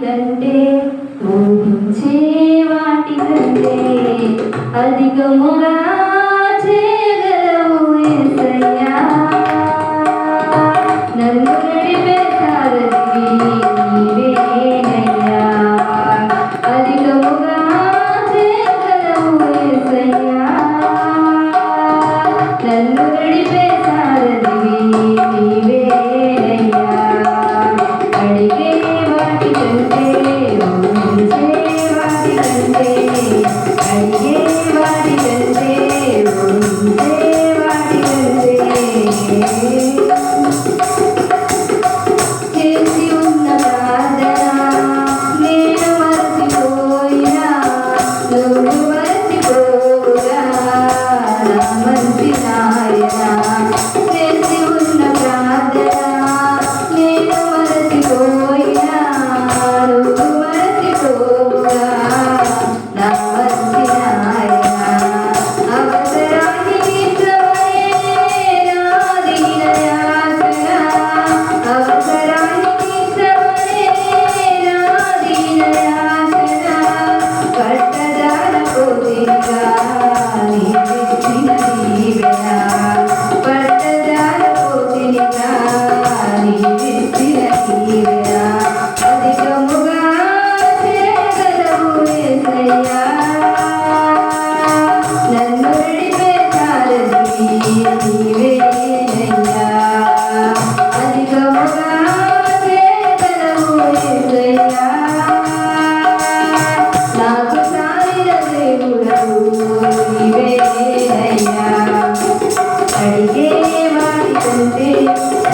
కంటే ఊహించే వాటి కంటే అధికముగా చేయగలవు యేసయ్యా. నన్ను నడిపే సారథివి నీవేనయ్యా. అధికముగా చేయగలవు యేసయ్యా. నన్ను నడిపే సారథివి నీవేనయ్యా. అడిగే వాటి కంటే ఊహించే వాటి కంటే అడిగే వాటి కంటే ఊహించే వాటి కంటే చేసి ఉన్న ప్రార్థన నేను మరచిపోయినా నువ్వు మరచిపోవుగా నా మంచి నాయనా. చేసి ఉన్న ప్రార్థన నేను మరచిపోయినా నువ్వు మరచిపోవుగా నా మంచి నాయనా. అవసరాన్ని తీర్చవే నా దీన యాచన. అవసరాన్ని తీర్చవే నా దీన యాచన. పట్టదాన పోతిగా నీవిచ్చిన దీవెన. పట్టదాన పోతిగా నీవిచ్చిన దీవెన. అధికముగా చేయగలవు యేసయ్యా. నన్ను నడిపే సారథివి నీవేనయ్యా. అధికముగా చేయగలవు యేసయ్యా. నాకు సారిన దేవుడవు నీవేనయ్యా. అడిగే వాటి కంటే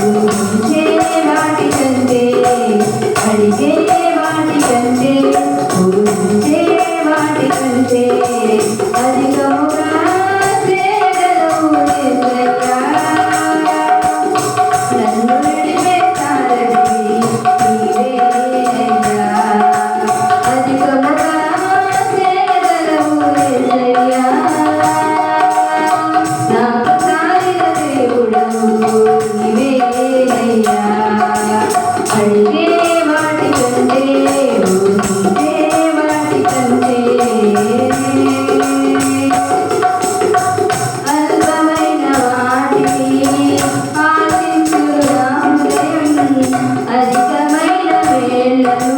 ఊహించే వాటి కంటే అడిగే వాటి కంటే ఊహించే వాటి కంటే అధికముగా చేయగలవు యేసయ్యా. నన్ను నడిపే సారథివి నీవేనయ్యా. అధికముగా చేయగలవు యేసయ్యా. నాకు సారిన దేవుడవు నీవేనయ్యా. అడిగే వాటి కంటే ఊహించే వాటి కంటే అల్పమైన వాటిని ఆశించు నా హృదయం అధికమైన మేళ్లను